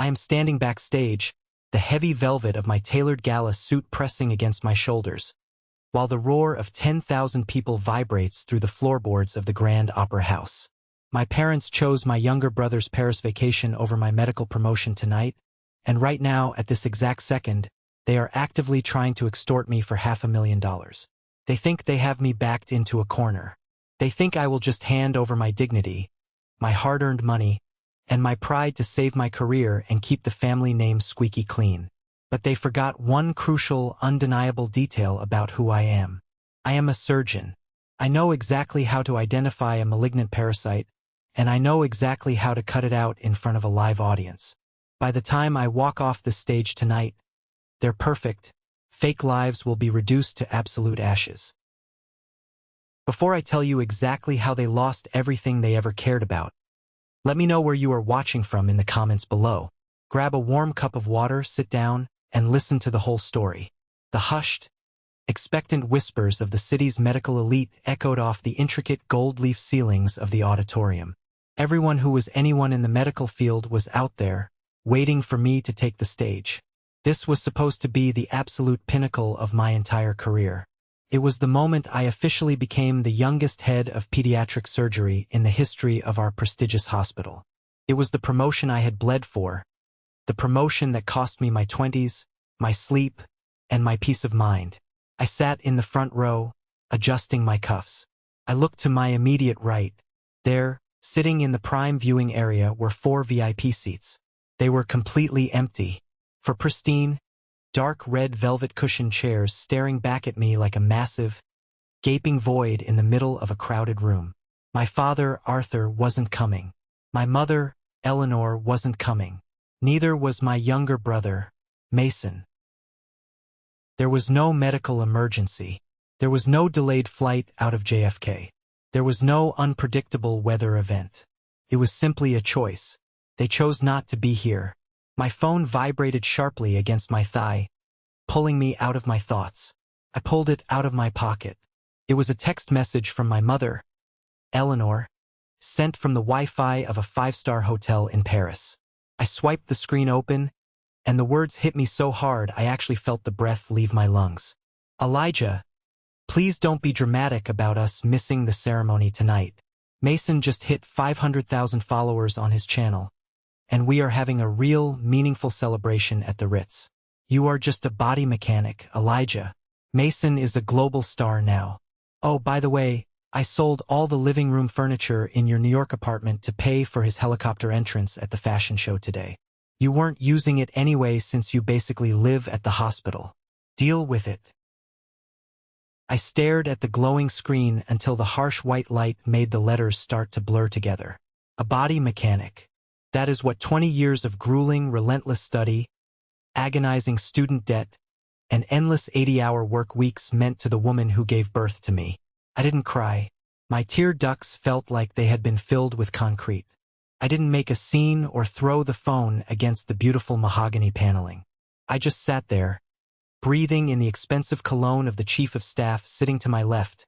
I am standing backstage, the heavy velvet of my tailored gala suit pressing against my shoulders, while the roar of 10,000 people vibrates through the floorboards of the Grand Opera House. My parents chose my younger brother's Paris vacation over my medical promotion tonight, and right now, at this exact second, they are actively trying to extort me for $500,000. They think they have me backed into a corner. They think I will just hand over my dignity, my hard-earned money, and my pride to save my career and keep the family name squeaky clean. But they forgot one crucial, undeniable detail about who I am. I am a surgeon. I know exactly how to identify a malignant parasite, and I know exactly how to cut it out in front of a live audience. By the time I walk off the stage tonight, their perfect, fake lives will be reduced to absolute ashes. Before I tell you exactly how they lost everything they ever cared about, let me know where you are watching from in the comments below. Grab a warm cup of water, sit down, and listen to the whole story. The hushed, expectant whispers of the city's medical elite echoed off the intricate gold-leaf ceilings of the auditorium. Everyone who was anyone in the medical field was out there, waiting for me to take the stage. This was supposed to be the absolute pinnacle of my entire career. It was the moment I officially became the youngest head of pediatric surgery in the history of our prestigious hospital. It was the promotion I had bled for, the promotion that cost me my 20s, my sleep, and my peace of mind. I sat in the front row, adjusting my cuffs. I looked to my immediate right. There, sitting in the prime viewing area, were 4 VIP seats. They were completely empty. For pristine, dark red velvet cushioned chairs staring back at me like a massive, gaping void in the middle of a crowded room. My father, Arthur, wasn't coming. My mother, Eleanor, wasn't coming. Neither was my younger brother, Mason. There was no medical emergency. There was no delayed flight out of JFK. There was no unpredictable weather event. It was simply a choice. They chose not to be here. My phone vibrated sharply against my thigh, pulling me out of my thoughts. I pulled it out of my pocket. It was a text message from my mother, Eleanor, sent from the Wi-Fi of a 5-star hotel in Paris. I swiped the screen open, and the words hit me so hard I actually felt the breath leave my lungs. Elijah, please don't be dramatic about us missing the ceremony tonight. Mason just hit 500,000 followers on his channel, and we are having a real, meaningful celebration at the Ritz. You are just a body mechanic, Elijah. Mason is a global star now. Oh, by the way, I sold all the living room furniture in your New York apartment to pay for his helicopter entrance at the fashion show today. You weren't using it anyway since you basically live at the hospital. Deal with it. I stared at the glowing screen until the harsh white light made the letters start to blur together. A body mechanic. That is what 20 years of grueling, relentless study, agonizing student debt, and endless 80-hour work weeks meant to the woman who gave birth to me. I didn't cry. My tear ducts felt like they had been filled with concrete. I didn't make a scene or throw the phone against the beautiful mahogany paneling. I just sat there, breathing in the expensive cologne of the chief of staff sitting to my left,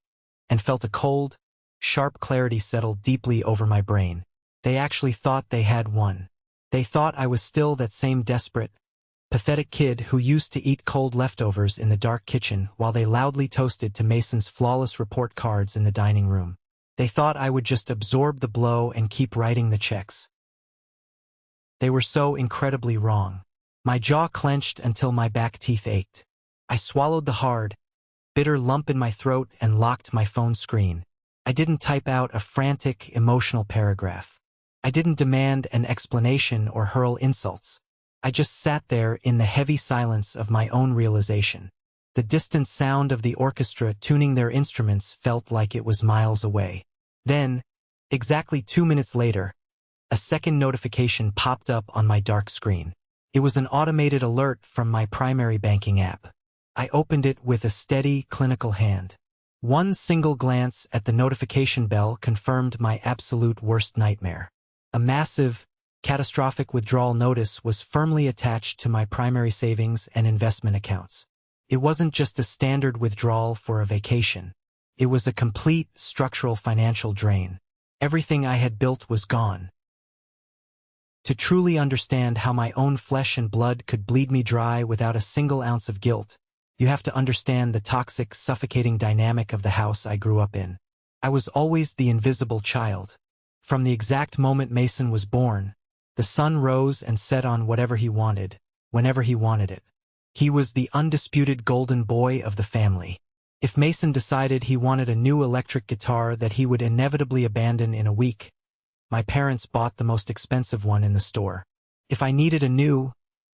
and felt a cold, sharp clarity settle deeply over my brain. They actually thought they had won. They thought I was still that same desperate, pathetic kid who used to eat cold leftovers in the dark kitchen while they loudly toasted to Mason's flawless report cards in the dining room. They thought I would just absorb the blow and keep writing the checks. They were so incredibly wrong. My jaw clenched until my back teeth ached. I swallowed the hard, bitter lump in my throat and locked my phone screen. I didn't type out a frantic, emotional paragraph. I didn't demand an explanation or hurl insults. I just sat there in the heavy silence of my own realization. The distant sound of the orchestra tuning their instruments felt like it was miles away. Then, exactly 2 minutes later, a second notification popped up on my dark screen. It was an automated alert from my primary banking app. I opened it with a steady, clinical hand. One single glance at the notification bell confirmed my absolute worst nightmare. A massive, catastrophic withdrawal notice was firmly attached to my primary savings and investment accounts. It wasn't just a standard withdrawal for a vacation. It was a complete structural financial drain. Everything I had built was gone. To truly understand how my own flesh and blood could bleed me dry without a single ounce of guilt, you have to understand the toxic, suffocating dynamic of the house I grew up in. I was always the invisible child. From the exact moment Mason was born, the sun rose and set on whatever he wanted, whenever he wanted it. He was the undisputed golden boy of the family. If Mason decided he wanted a new electric guitar that he would inevitably abandon in a week, my parents bought the most expensive one in the store. If I needed a new,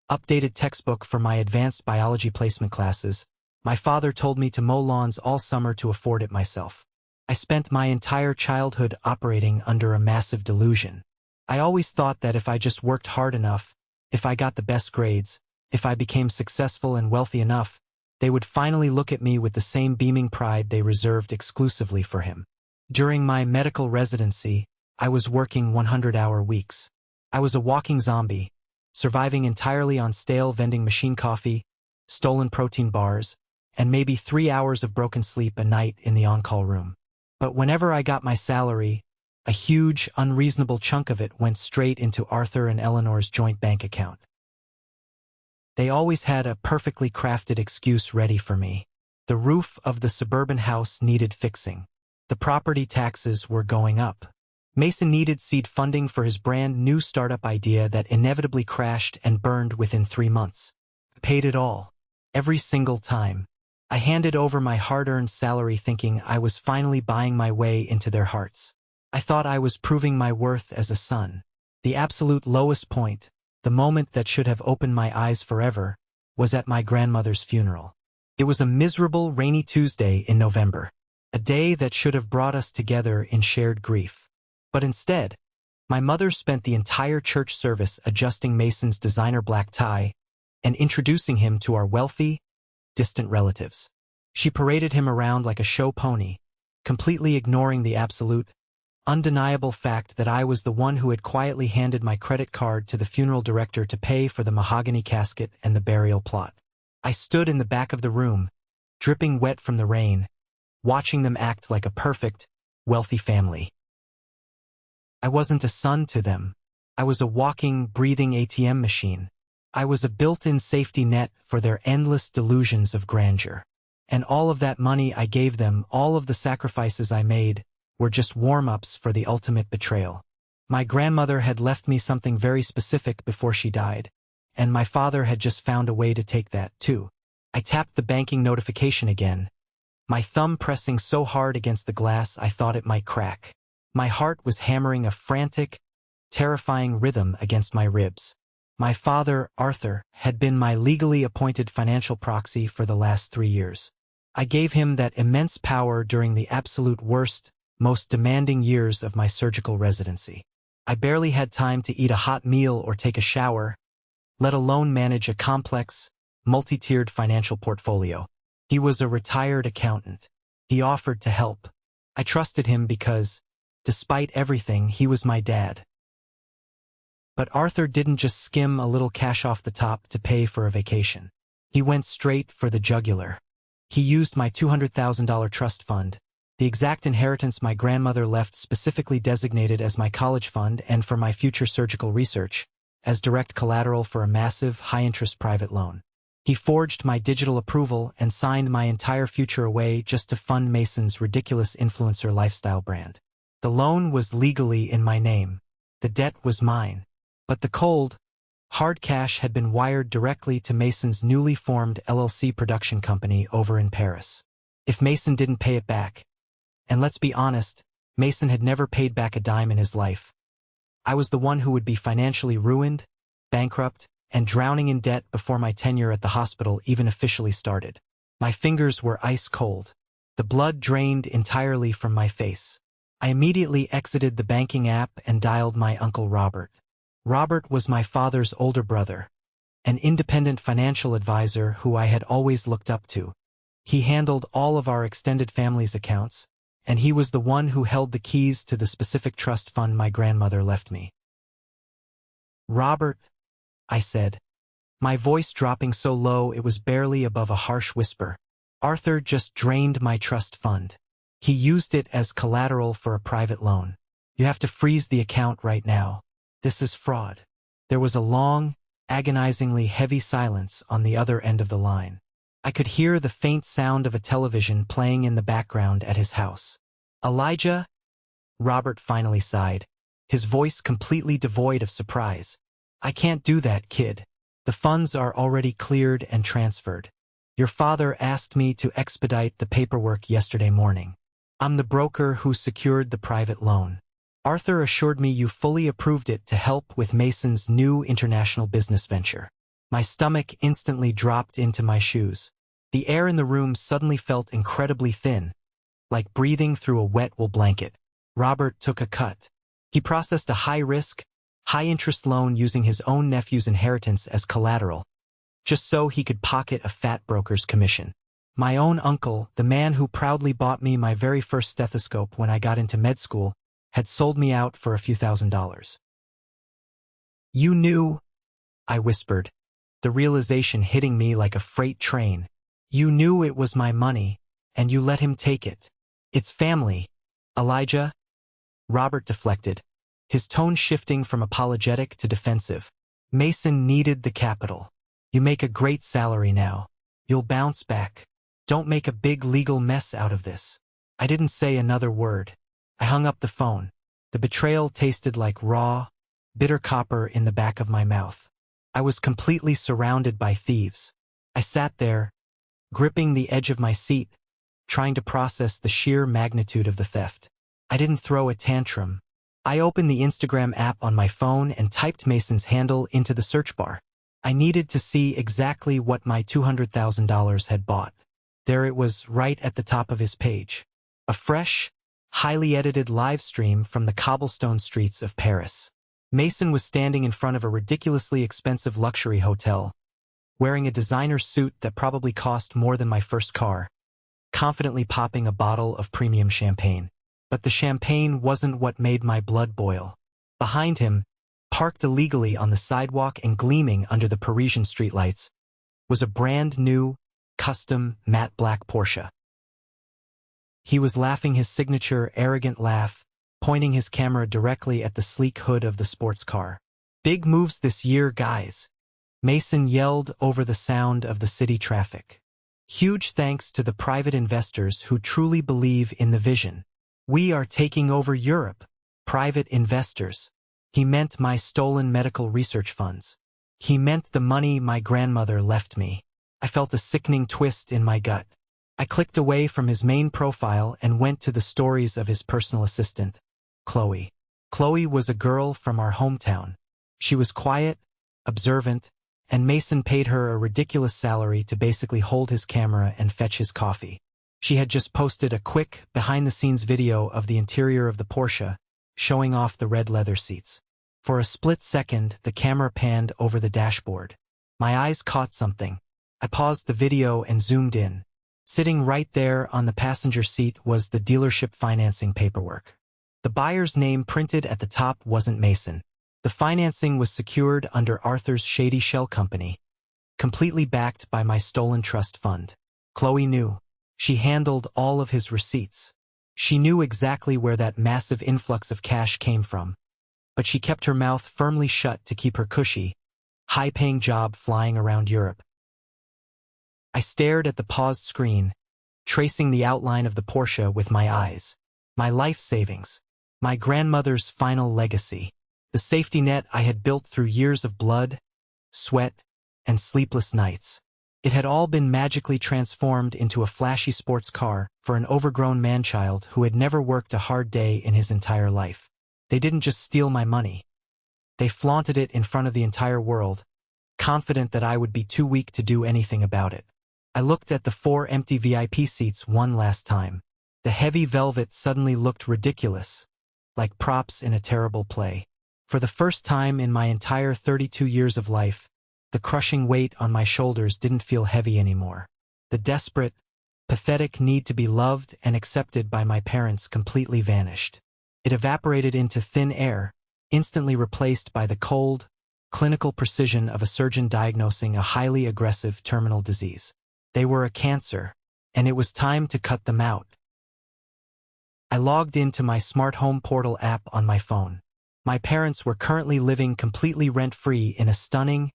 updated textbook for my advanced biology placement classes, my father told me to mow lawns all summer to afford it myself. I spent my entire childhood operating under a massive delusion. I always thought that if I just worked hard enough, if I got the best grades, if I became successful and wealthy enough, they would finally look at me with the same beaming pride they reserved exclusively for him. During my medical residency, I was working 100-hour weeks. I was a walking zombie, surviving entirely on stale vending machine coffee, stolen protein bars, and maybe 3 hours of broken sleep a night in the on-call room. But whenever I got my salary, a huge, unreasonable chunk of it went straight into Arthur and Eleanor's joint bank account. They always had a perfectly crafted excuse ready for me. The roof of the suburban house needed fixing. The property taxes were going up. Mason needed seed funding for his brand new startup idea that inevitably crashed and burned within 3 months. I paid it all. Every single time. I handed over my hard-earned salary thinking I was finally buying my way into their hearts. I thought I was proving my worth as a son. The absolute lowest point, the moment that should have opened my eyes forever, was at my grandmother's funeral. It was a miserable, rainy Tuesday in November, a day that should have brought us together in shared grief. But instead, my mother spent the entire church service adjusting Mason's designer black tie and introducing him to our wealthy, distant relatives. She paraded him around like a show pony, completely ignoring the absolute, undeniable fact that I was the one who had quietly handed my credit card to the funeral director to pay for the mahogany casket and the burial plot. I stood in the back of the room, dripping wet from the rain, watching them act like a perfect, wealthy family. I wasn't a son to them. I was a walking, breathing ATM machine. I was a built-in safety net for their endless delusions of grandeur. And all of that money I gave them, all of the sacrifices I made, were just warm-ups for the ultimate betrayal. My grandmother had left me something very specific before she died, and my father had just found a way to take that, too. I tapped the banking notification again, my thumb pressing so hard against the glass I thought it might crack. My heart was hammering a frantic, terrifying rhythm against my ribs. My father, Arthur, had been my legally appointed financial proxy for the last 3 years. I gave him that immense power during the absolute worst, most demanding years of my surgical residency. I barely had time to eat a hot meal or take a shower, let alone manage a complex, multi-tiered financial portfolio. He was a retired accountant. He offered to help. I trusted him because, despite everything, he was my dad. But Arthur didn't just skim a little cash off the top to pay for a vacation. He went straight for the jugular. He used my $200,000 trust fund, the exact inheritance my grandmother left specifically designated as my college fund and for my future surgical research, as direct collateral for a massive, high-interest private loan. He forged my digital approval and signed my entire future away just to fund Mason's ridiculous influencer lifestyle brand. The loan was legally in my name. The debt was mine. But the cold, hard cash had been wired directly to Mason's newly formed LLC production company over in Paris. If Mason didn't pay it back, and let's be honest, Mason had never paid back a dime in his life, I was the one who would be financially ruined, bankrupt, and drowning in debt before my tenure at the hospital even officially started. My fingers were ice cold. The blood drained entirely from my face. I immediately exited the banking app and dialed my Uncle Robert. Robert was my father's older brother, an independent financial advisor who I had always looked up to. He handled all of our extended family's accounts, and he was the one who held the keys to the specific trust fund my grandmother left me. "Robert," I said, my voice dropping so low it was barely above a harsh whisper, "Arthur just drained my trust fund. He used it as collateral for a private loan. You have to freeze the account right now. This is fraud." There was a long, agonizingly heavy silence on the other end of the line. I could hear the faint sound of a television playing in the background at his house. "Elijah?" Robert finally sighed, his voice completely devoid of surprise. "I can't do that, kid. The funds are already cleared and transferred. Your father asked me to expedite the paperwork yesterday morning. I'm the broker who secured the private loan. Arthur assured me you fully approved it to help with Mason's new international business venture." My stomach instantly dropped into my shoes. The air in the room suddenly felt incredibly thin, like breathing through a wet wool blanket. Robert took a cut. He processed a high-risk, high-interest loan using his own nephew's inheritance as collateral, just so he could pocket a fat broker's commission. My own uncle, the man who proudly bought me my very first stethoscope when I got into med school, had sold me out for a few $1,000s. "You knew," I whispered, the realization hitting me like a freight train. "You knew it was my money, and you let him take it. It's family, Elijah." Robert deflected, his tone shifting from apologetic to defensive. "Mason needed the capital. You make a great salary now. You'll bounce back. Don't make a big legal mess out of this." I didn't say another word. I hung up the phone. The betrayal tasted like raw, bitter copper in the back of my mouth. I was completely surrounded by thieves. I sat there, gripping the edge of my seat, trying to process the sheer magnitude of the theft. I didn't throw a tantrum. I opened the Instagram app on my phone and typed Mason's handle into the search bar. I needed to see exactly what my $200,000 had bought. There it was, right at the top of his page. A fresh, highly edited live stream from the cobblestone streets of Paris. Mason was standing in front of a ridiculously expensive luxury hotel, wearing a designer suit that probably cost more than my first car, confidently popping a bottle of premium champagne. But the champagne wasn't what made my blood boil. Behind him, parked illegally on the sidewalk and gleaming under the Parisian streetlights, was a brand new, custom, matte black Porsche. He was laughing his signature, arrogant laugh, pointing his camera directly at the sleek hood of the sports car. "Big moves this year, guys," Mason yelled over the sound of the city traffic. "Huge thanks to the private investors who truly believe in the vision. We are taking over Europe." Private investors. He meant my stolen medical research funds. He meant the money my grandmother left me. I felt a sickening twist in my gut. I clicked away from his main profile and went to the stories of his personal assistant, Chloe. Chloe was a girl from our hometown. She was quiet, observant, and Mason paid her a ridiculous salary to basically hold his camera and fetch his coffee. She had just posted a quick, behind-the-scenes video of the interior of the Porsche, showing off the red leather seats. For a split second, the camera panned over the dashboard. My eyes caught something. I paused the video and zoomed in. Sitting right there on the passenger seat was the dealership financing paperwork. The buyer's name printed at the top wasn't Mason. The financing was secured under Arthur's shady shell company, completely backed by my stolen trust fund. Chloe knew. She handled all of his receipts. She knew exactly where that massive influx of cash came from. But she kept her mouth firmly shut to keep her cushy, high-paying job flying around Europe. I stared at the paused screen, tracing the outline of the Porsche with my eyes. My life savings. My grandmother's final legacy. The safety net I had built through years of blood, sweat, and sleepless nights. It had all been magically transformed into a flashy sports car for an overgrown man-child who had never worked a hard day in his entire life. They didn't just steal my money. They flaunted it in front of the entire world, confident that I would be too weak to do anything about it. I looked at the 4 empty VIP seats one last time. The heavy velvet suddenly looked ridiculous, like props in a terrible play. For the first time in my entire 32 years of life, the crushing weight on my shoulders didn't feel heavy anymore. The desperate, pathetic need to be loved and accepted by my parents completely vanished. It evaporated into thin air, instantly replaced by the cold, clinical precision of a surgeon diagnosing a highly aggressive terminal disease. They were a cancer, and it was time to cut them out. I logged into my smart home portal app on my phone. My parents were currently living completely rent-free in a stunning,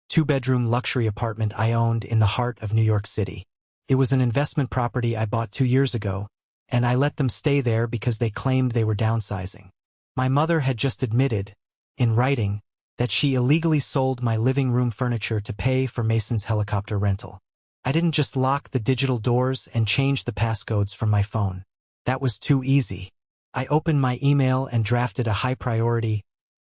two-bedroom luxury apartment I owned in the heart of New York City. It was an investment property I bought 2 years ago, and I let them stay there because they claimed they were downsizing. My mother had just admitted, in writing, that she illegally sold my living room furniture to pay for Mason's helicopter rental. I didn't just lock the digital doors and change the passcodes from my phone. That was too easy. I opened my email and drafted a high-priority,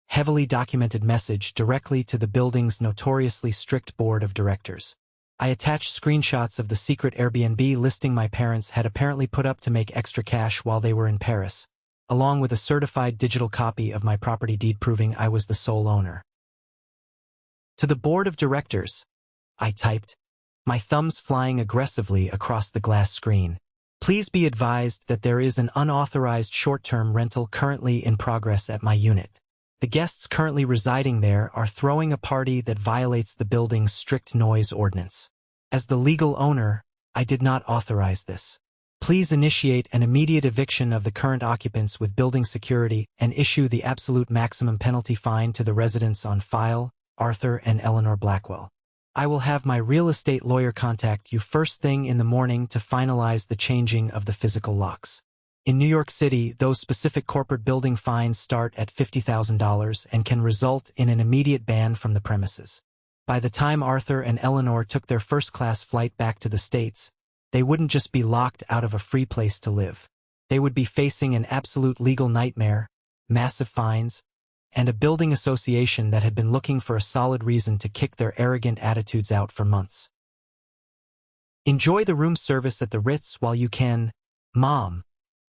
heavily documented message directly to the building's notoriously strict board of directors. I attached screenshots of the secret Airbnb listing my parents had apparently put up to make extra cash while they were in Paris, along with a certified digital copy of my property deed proving I was the sole owner. To the board of directors, I typed, my thumbs flying aggressively across the glass screen. Please be advised that there is an unauthorized short-term rental currently in progress at my unit. The guests currently residing there are throwing a party that violates the building's strict noise ordinance. As the legal owner, I did not authorize this. Please initiate an immediate eviction of the current occupants with building security and issue the absolute maximum penalty fine to the residents on file, Arthur and Eleanor Blackwell. I will have my real estate lawyer contact you first thing in the morning to finalize the changing of the physical locks. In New York City, those specific corporate building fines start at $50,000 and can result in an immediate ban from the premises. By the time Arthur and Eleanor took their first-class flight back to the States, they wouldn't just be locked out of a free place to live. They would be facing an absolute legal nightmare, massive fines, and a building association that had been looking for a solid reason to kick their arrogant attitudes out for months. Enjoy the room service at the Ritz while you can, Mom,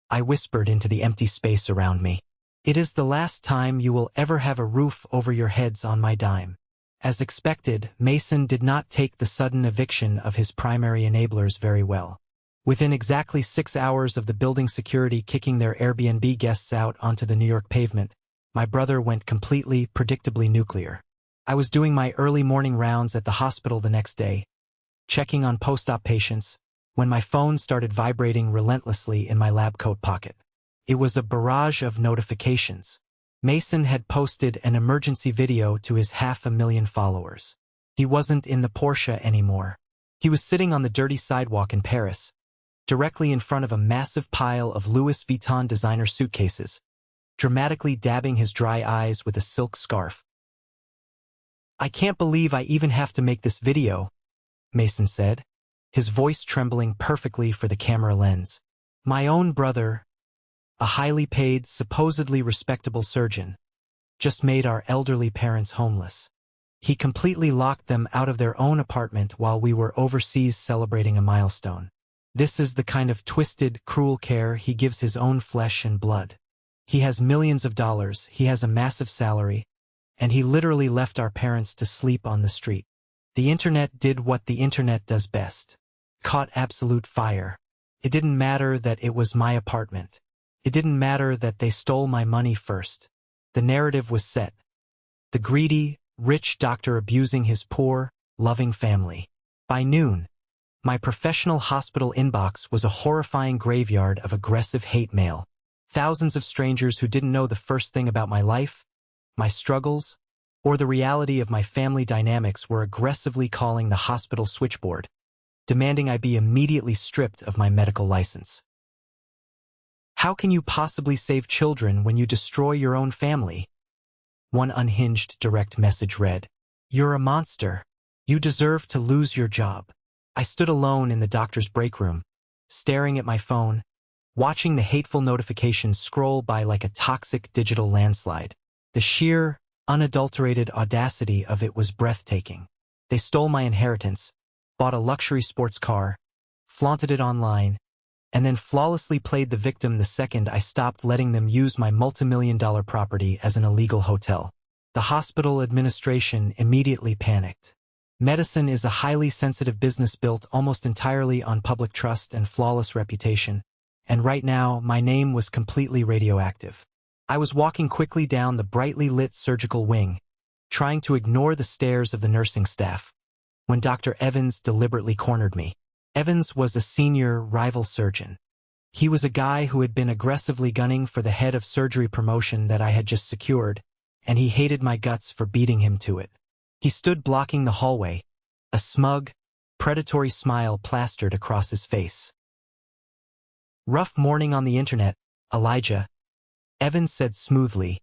I whispered into the empty space around me. It is the last time you will ever have a roof over your heads on my dime. As expected, Mason did not take the sudden eviction of his primary enablers very well. Within exactly 6 hours of the building security kicking their Airbnb guests out onto the New York pavement, my brother went completely, predictably nuclear. I was doing my early morning rounds at the hospital the next day, checking on post-op patients, when my phone started vibrating relentlessly in my lab coat pocket. It was a barrage of notifications. Mason had posted an emergency video to his 500,000 followers. He wasn't in the Porsche anymore. He was sitting on the dirty sidewalk in Paris, directly in front of a massive pile of Louis Vuitton designer suitcases, dramatically dabbing his dry eyes with a silk scarf. I can't believe I even have to make this video, Mason said, his voice trembling perfectly for the camera lens. My own brother, a highly paid, supposedly respectable surgeon, just made our elderly parents homeless. He completely locked them out of their own apartment while we were overseas celebrating a milestone. This is the kind of twisted, cruel care he gives his own flesh and blood. He has millions of dollars, he has a massive salary, and he literally left our parents to sleep on the street. The internet did what the internet does best. Caught absolute fire. It didn't matter that it was my apartment. It didn't matter that they stole my money first. The narrative was set. The greedy, rich doctor abusing his poor, loving family. By noon, my professional hospital inbox was a horrifying graveyard of aggressive hate mail. Thousands of strangers who didn't know the first thing about my life, my struggles, or the reality of my family dynamics were aggressively calling the hospital switchboard, demanding I be immediately stripped of my medical license. How can you possibly save children when you destroy your own family? One unhinged direct message read, You're a monster. You deserve to lose your job. I stood alone in the doctor's break room, staring at my phone, watching the hateful notifications scroll by like a toxic digital landslide. The sheer, unadulterated audacity of it was breathtaking. They stole my inheritance, bought a luxury sports car, flaunted it online, and then flawlessly played the victim the second I stopped letting them use my multimillion-dollar property as an illegal hotel. The hospital administration immediately panicked. Medicine is a highly sensitive business built almost entirely on public trust and flawless reputation, and right now my name was completely radioactive. I was walking quickly down the brightly lit surgical wing, trying to ignore the stares of the nursing staff, when Dr. Evans deliberately cornered me. Evans was a senior rival surgeon. He was a guy who had been aggressively gunning for the head of surgery promotion that I had just secured, and he hated my guts for beating him to it. He stood blocking the hallway, a smug, predatory smile plastered across his face. "Rough morning on the internet, Elijah," Evans said smoothly,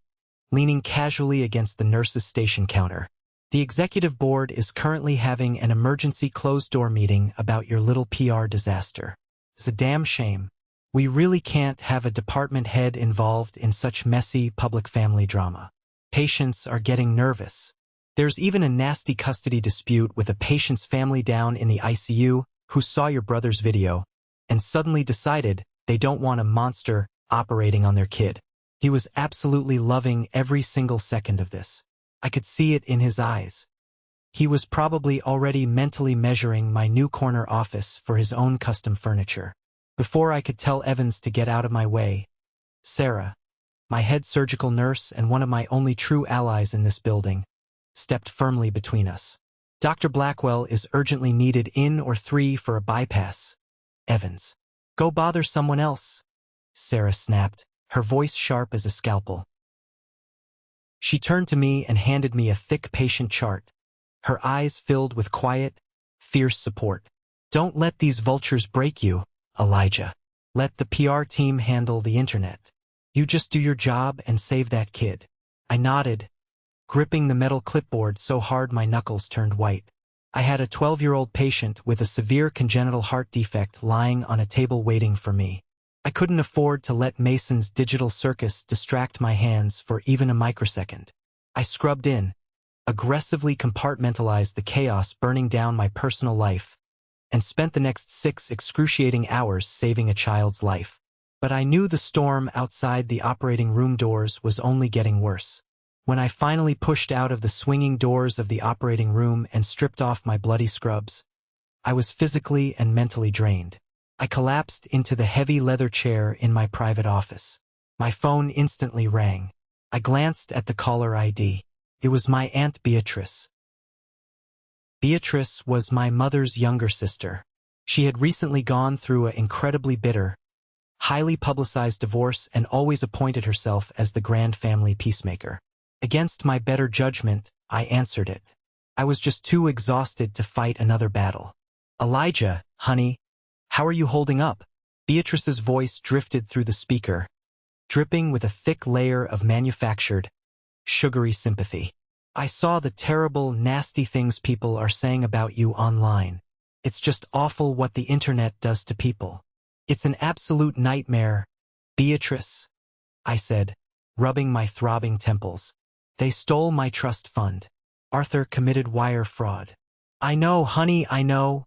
leaning casually against the nurse's station counter. "The executive board is currently having an emergency closed-door meeting about your little PR disaster. It's a damn shame. We really can't have a department head involved in such messy public family drama. Patients are getting nervous. There's even a nasty custody dispute with a patient's family down in the ICU who saw your brother's video and suddenly decided they don't want a monster operating on their kid. He was absolutely loving every single second of this. I could see it in his eyes. He was probably already mentally measuring my new corner office for his own custom furniture. Before I could tell Evans to get out of my way, Sarah, my head surgical nurse and one of my only true allies in this building, stepped firmly between us. "Dr. Blackwell is urgently needed in or 3 for a bypass. Evans." "Go bother someone else," Sarah snapped, her voice sharp as a scalpel. She turned to me and handed me a thick patient chart, her eyes filled with quiet, fierce support. "Don't let these vultures break you, Elijah. Let the PR team handle the internet. You just do your job and save that kid." I nodded, gripping the metal clipboard so hard my knuckles turned white. I had a 12-year-old patient with a severe congenital heart defect lying on a table waiting for me. I couldn't afford to let Mason's digital circus distract my hands for even a microsecond. I scrubbed in, aggressively compartmentalized the chaos burning down my personal life, and spent the next 6 excruciating hours saving a child's life. But I knew the storm outside the operating room doors was only getting worse. When I finally pushed out of the swinging doors of the operating room and stripped off my bloody scrubs, I was physically and mentally drained. I collapsed into the heavy leather chair in my private office. My phone instantly rang. I glanced at the caller ID. It was my Aunt Beatrice. Beatrice was my mother's younger sister. She had recently gone through an incredibly bitter, highly publicized divorce and always appointed herself as the grand family peacemaker. Against my better judgment, I answered it. I was just too exhausted to fight another battle. "Elijah, honey, how are you holding up?" Beatrice's voice drifted through the speaker, dripping with a thick layer of manufactured, sugary sympathy. "I saw the terrible, nasty things people are saying about you online. It's just awful what the internet does to people. It's an absolute nightmare, Beatrice," I said, rubbing my throbbing temples. "They stole my trust fund. Arthur committed wire fraud." "I know, honey, I know,"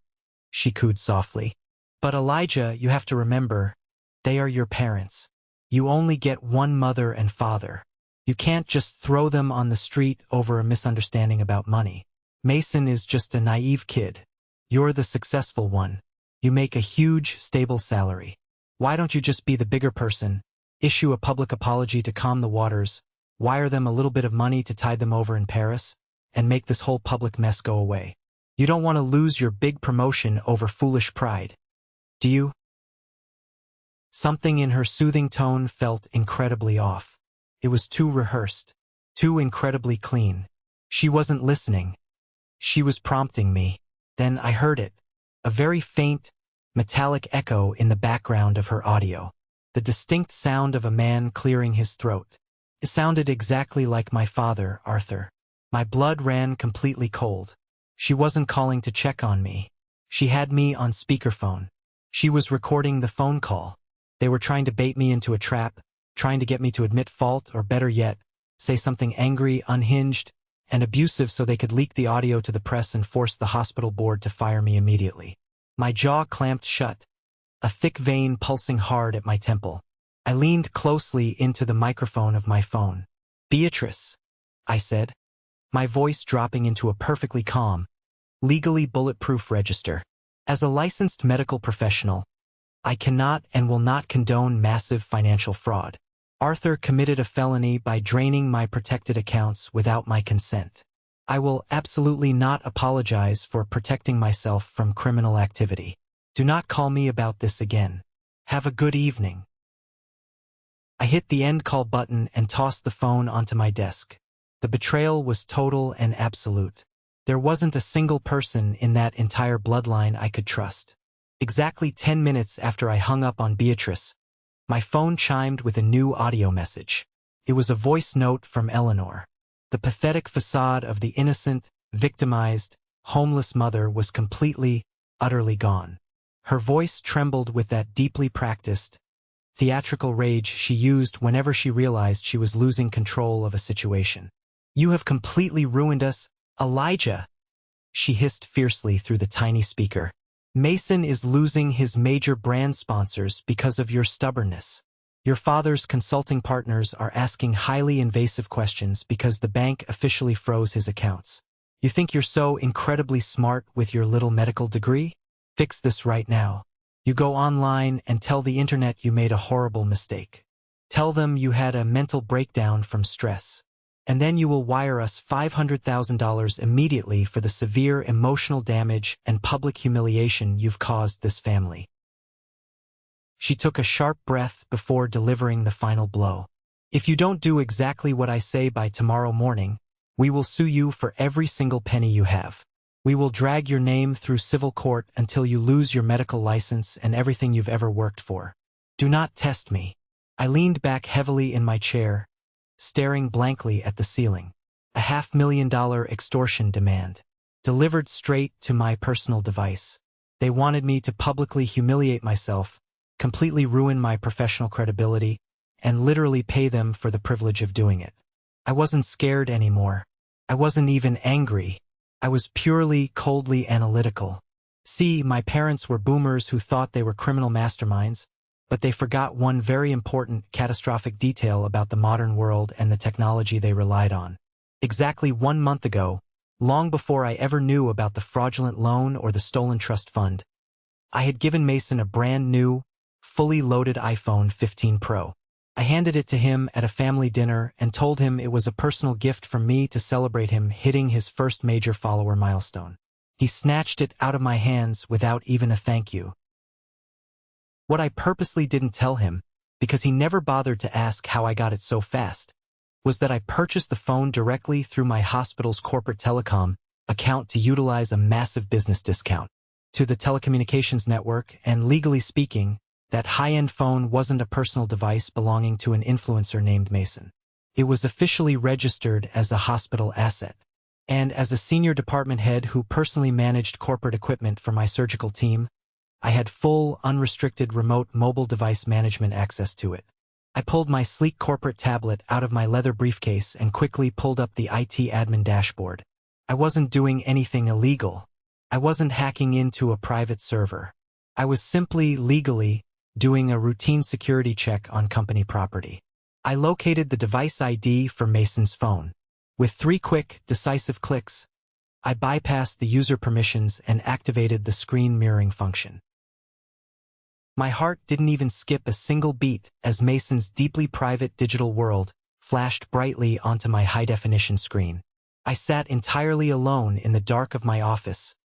she cooed softly. "But Elijah, you have to remember, they are your parents. You only get one mother and father. You can't just throw them on the street over a misunderstanding about money. Mason is just a naive kid. You're the successful one. You make a huge, stable salary. Why don't you just be the bigger person, issue a public apology to calm the waters, wire them a little bit of money to tide them over in Paris, and make this whole public mess go away? You don't want to lose your big promotion over foolish pride, do you?" Something in her soothing tone felt incredibly off. It was too rehearsed, too incredibly clean. She wasn't listening. She was prompting me. Then I heard it, a very faint, metallic echo in the background of her audio. The distinct sound of a man clearing his throat. It sounded exactly like my father, Arthur. My blood ran completely cold. She wasn't calling to check on me. She had me on speakerphone. She was recording the phone call. They were trying to bait me into a trap, trying to get me to admit fault or better yet, say something angry, unhinged, and abusive so they could leak the audio to the press and force the hospital board to fire me immediately. My jaw clamped shut, a thick vein pulsing hard at my temple. I leaned closely into the microphone of my phone. "Beatrice," I said, my voice dropping into a perfectly calm, legally bulletproof register. "As a licensed medical professional, I cannot and will not condone massive financial fraud. Arthur committed a felony by draining my protected accounts without my consent. I will absolutely not apologize for protecting myself from criminal activity. Do not call me about this again. Have a good evening. I hit the end call button and tossed the phone onto my desk. The betrayal was total and absolute. There wasn't a single person in that entire bloodline I could trust. Exactly 10 minutes after I hung up on Beatrice, my phone chimed with a new audio message. It was a voice note from Eleanor. The pathetic facade of the innocent, victimized, homeless mother was completely, utterly gone. Her voice trembled with that deeply practiced, theatrical rage she used whenever she realized she was losing control of a situation. "You have completely ruined us, Elijah," she hissed fiercely through the tiny speaker. "Mason is losing his major brand sponsors because of your stubbornness. Your father's consulting partners are asking highly invasive questions because the bank officially froze his accounts. You think you're so incredibly smart with your little medical degree? Fix this right now. You go online and tell the internet you made a horrible mistake. Tell them you had a mental breakdown from stress. And then you will wire us $500,000 immediately for the severe emotional damage and public humiliation you've caused this family." She took a sharp breath before delivering the final blow. "If you don't do exactly what I say by tomorrow morning, we will sue you for every single penny you have. We will drag your name through civil court until you lose your medical license and everything you've ever worked for. Do not test me." I leaned back heavily in my chair, staring blankly at the ceiling. A $500,000 extortion demand, delivered straight to my personal device. They wanted me to publicly humiliate myself, completely ruin my professional credibility, and literally pay them for the privilege of doing it. I wasn't scared anymore. I wasn't even angry. I was purely, coldly analytical. See, my parents were boomers who thought they were criminal masterminds, but they forgot one very important, catastrophic detail about the modern world and the technology they relied on. Exactly 1 month ago, long before I ever knew about the fraudulent loan or the stolen trust fund, I had given Mason a brand new, fully loaded iPhone 15 Pro. I handed it to him at a family dinner and told him it was a personal gift from me to celebrate him hitting his first major follower milestone. He snatched it out of my hands without even a thank you. What I purposely didn't tell him, because he never bothered to ask how I got it so fast, was that I purchased the phone directly through my hospital's corporate telecom account to utilize a massive business discount to the telecommunications network, and legally speaking, that high-end phone wasn't a personal device belonging to an influencer named Mason. It was officially registered as a hospital asset. And as a senior department head who personally managed corporate equipment for my surgical team, I had full, unrestricted remote mobile device management access to it. I pulled my sleek corporate tablet out of my leather briefcase and quickly pulled up the IT admin dashboard. I wasn't doing anything illegal. I wasn't hacking into a private server. I was simply, legally, doing a routine security check on company property. I located the device ID for Mason's phone. With 3 quick, decisive clicks, I bypassed the user permissions and activated the screen mirroring function. My heart didn't even skip a single beat as Mason's deeply private digital world flashed brightly onto my high-definition screen. I sat entirely alone in the dark of my office,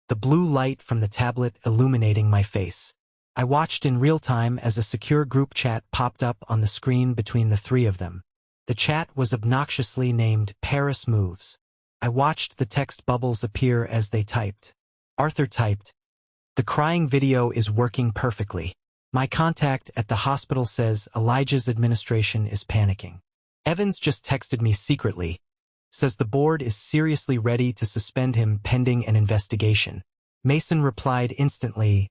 the blue light from the tablet illuminating my face. I watched in real time as a secure group chat popped up on the screen between the 3 of them. The chat was obnoxiously named Paris Moves. I watched the text bubbles appear as they typed. Arthur typed, "The crying video is working perfectly. My contact at the hospital says Elijah's administration is panicking. Evans just texted me secretly, says the board is seriously ready to suspend him pending an investigation." Mason replied instantly,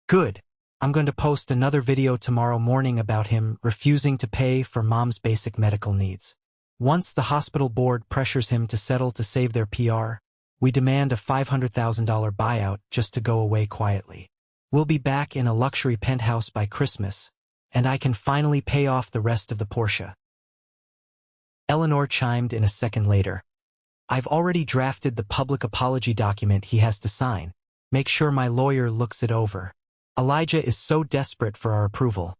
"Good. I'm going to post another video tomorrow morning about him refusing to pay for mom's basic medical needs. Once the hospital board pressures him to settle to save their PR, we demand a $500,000 buyout just to go away quietly. We'll be back in a luxury penthouse by Christmas, and I can finally pay off the rest of the Porsche." Eleanor chimed in a second later. "I've already drafted the public apology document he has to sign. Make sure my lawyer looks it over. Elijah is so desperate for our approval.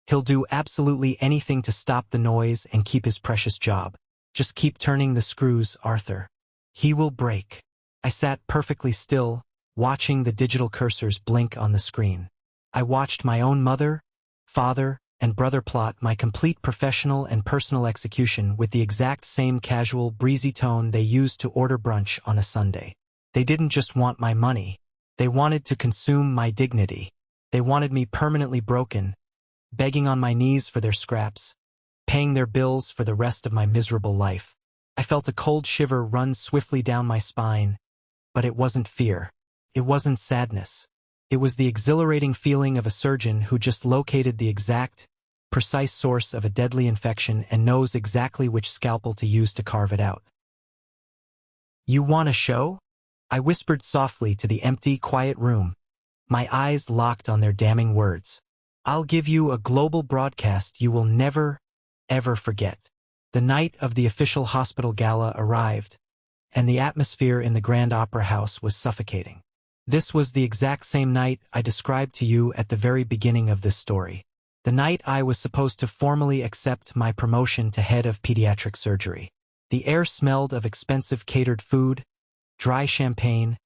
He'll do absolutely anything to stop the noise and keep his precious job. Just keep turning the screws, Arthur. He will break." I sat perfectly still, watching the digital cursors blink on the screen. I watched my own mother, father, and brother plot my complete professional and personal execution with the exact same casual, breezy tone they used to order brunch on a Sunday. They didn't just want my money. They wanted to consume my dignity. They wanted me permanently broken, begging on my knees for their scraps, paying their bills for the rest of my miserable life. I felt a cold shiver run swiftly down my spine, but it wasn't fear. It wasn't sadness. It was the exhilarating feeling of a surgeon who just located the exact, precise source of a deadly infection and knows exactly which scalpel to use to carve it out. "You want a show?" I whispered softly to the empty, quiet room, my eyes locked on their damning words. "I'll give you a global broadcast you will never, ever forget." The night of the official hospital gala arrived, and the atmosphere in the Grand Opera House was suffocating. This was the exact same night I described to you at the very beginning of this story. The night I was supposed to formally accept my promotion to head of pediatric surgery. The air smelled of expensive catered food, dry champagne,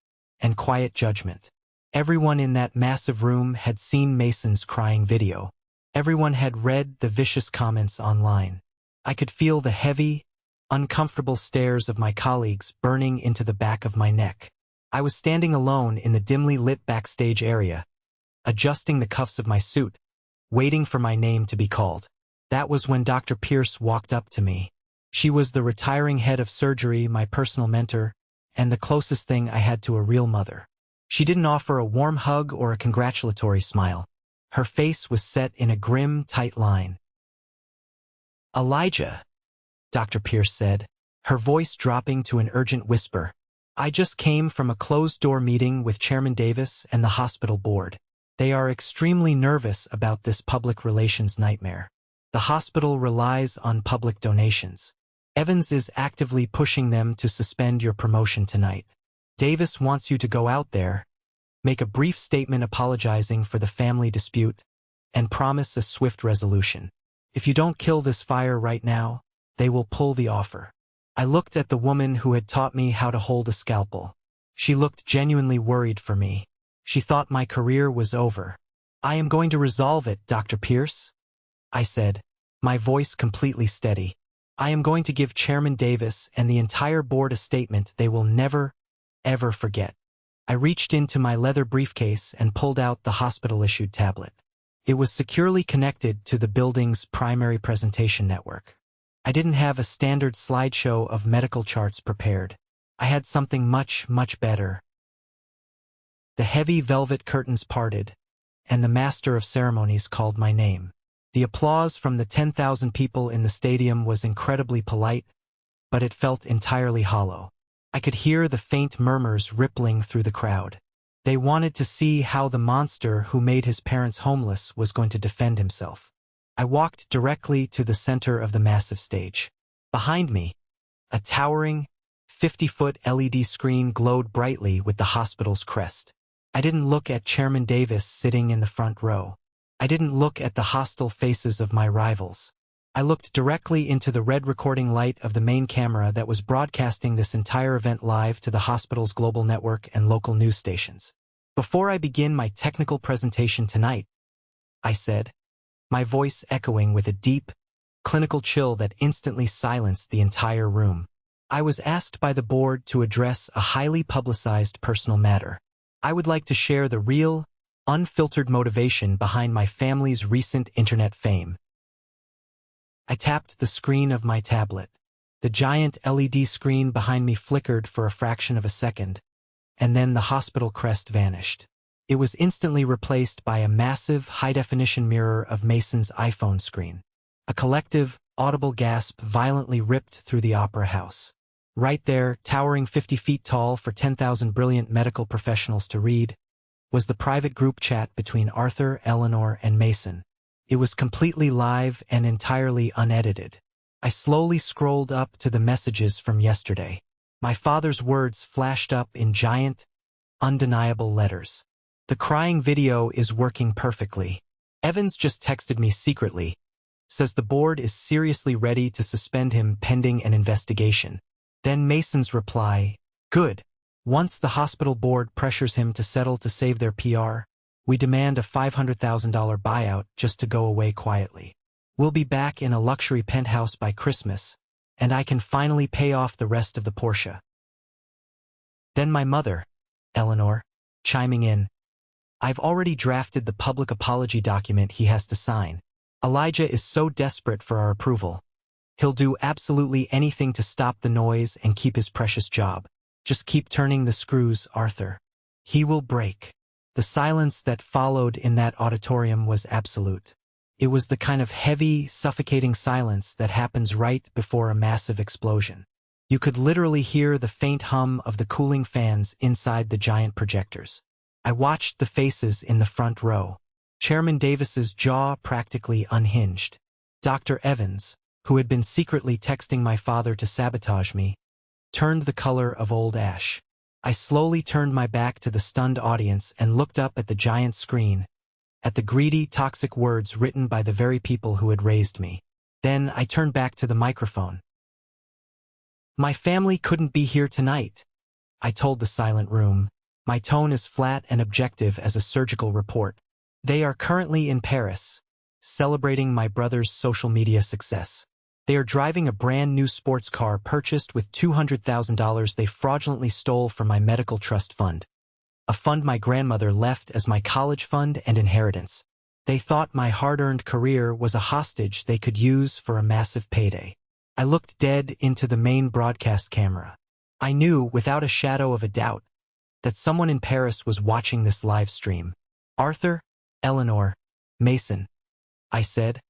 and quiet judgment. Everyone in that massive room had seen Mason's crying video. Everyone had read the vicious comments online. I could feel the heavy, uncomfortable stares of my colleagues burning into the back of my neck. I was standing alone in the dimly lit backstage area, adjusting the cuffs of my suit, waiting for my name to be called. That was when Dr. Pierce walked up to me. She was the retiring head of surgery, my personal mentor, and the closest thing I had to a real mother. She didn't offer a warm hug or a congratulatory smile. Her face was set in a grim, tight line. "Elijah," Dr. Pierce said, her voice dropping to an urgent whisper. "I just came from a closed-door meeting with Chairman Davis and the hospital board. They are extremely nervous about this public relations nightmare. The hospital relies on public donations. Evans is actively pushing them to suspend your promotion tonight. Davis wants you to go out there, make a brief statement apologizing for the family dispute, and promise a swift resolution. If you don't kill this fire right now, they will pull the offer." I looked at the woman who had taught me how to hold a scalpel. She looked genuinely worried for me. She thought my career was over. "I am going to resolve it, Dr. Pierce," I said, my voice completely steady. "I am going to give Chairman Davis and the entire board a statement they will never, ever forget." I reached into my leather briefcase and pulled out the hospital-issued tablet. It was securely connected to the building's primary presentation network. I didn't have a standard slideshow of medical charts prepared. I had something much, much better. The heavy velvet curtains parted, and the master of ceremonies called my name. The applause from the 10,000 people in the stadium was incredibly polite, but it felt entirely hollow. I could hear the faint murmurs rippling through the crowd. They wanted to see how the monster who made his parents homeless was going to defend himself. I walked directly to the center of the massive stage. Behind me, a towering, 50-foot LED screen glowed brightly with the hospital's crest. I didn't look at Chairman Davis sitting in the front row. I didn't look at the hostile faces of my rivals. I looked directly into the red recording light of the main camera that was broadcasting this entire event live to the hospital's global network and local news stations. "Before I begin my technical presentation tonight," I said, my voice echoing with a deep, clinical chill that instantly silenced the entire room. I was asked by the board to address a highly publicized personal matter. I would like to share the real, unfiltered motivation behind my family's recent internet fame. I tapped the screen of my tablet. The giant LED screen behind me flickered for a fraction of a second, and then the hospital crest vanished. It was instantly replaced by a massive, high-definition mirror of Mason's iPhone screen. A collective, audible gasp violently ripped through the opera house. Right there, towering 50 feet tall for 10,000 brilliant medical professionals to read, was the private group chat between Arthur, Eleanor, and Mason. It was completely live and entirely unedited. I slowly scrolled up to the messages from yesterday. My father's words flashed up in giant, undeniable letters. "The crying video is working perfectly. Evans just texted me secretly. Says the board is seriously ready to suspend him pending an investigation." Then Mason's reply, "Good. Once the hospital board pressures him to settle to save their PR, We demand a $500,000 buyout just to go away quietly. We'll be back in a luxury penthouse by Christmas, and I can finally pay off the rest of the Porsche." Then my mother, Eleanor, chiming in, "I've already drafted the public apology document he has to sign. Elijah is so desperate for our approval. He'll do absolutely anything to stop the noise and keep his precious job. Just keep turning the screws, Arthur. He will break." The silence that followed in that auditorium was absolute. It was the kind of heavy, suffocating silence that happens right before a massive explosion. You could literally hear the faint hum of the cooling fans inside the giant projectors. I watched the faces in the front row. Chairman Davis's jaw practically unhinged. Dr. Evans, who had been secretly texting my father to sabotage me, turned the color of old ash. I slowly turned my back to the stunned audience and looked up at the giant screen, at the greedy, toxic words written by the very people who had raised me. Then I turned back to the microphone. "My family couldn't be here tonight," I told the silent room, my tone as flat and objective as a surgical report. "They are currently in Paris, celebrating my brother's social media success. They are driving a brand new sports car purchased with $200,000 they fraudulently stole from my medical trust fund, a fund my grandmother left as my college fund and inheritance. They thought my hard-earned career was a hostage they could use for a massive payday." I looked dead into the main broadcast camera. I knew, without a shadow of a doubt, that someone in Paris was watching this live stream. "Arthur, Eleanor, Mason," I said,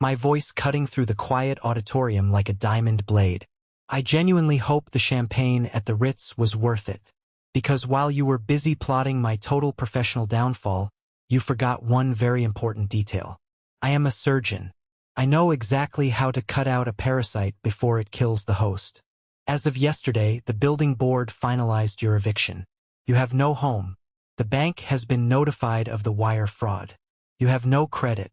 my voice cutting through the quiet auditorium like a diamond blade. "I genuinely hope the champagne at the Ritz was worth it. Because while you were busy plotting my total professional downfall, you forgot one very important detail. I am a surgeon. I know exactly how to cut out a parasite before it kills the host. As of yesterday, the building board finalized your eviction. You have no home. The bank has been notified of the wire fraud. You have no credit.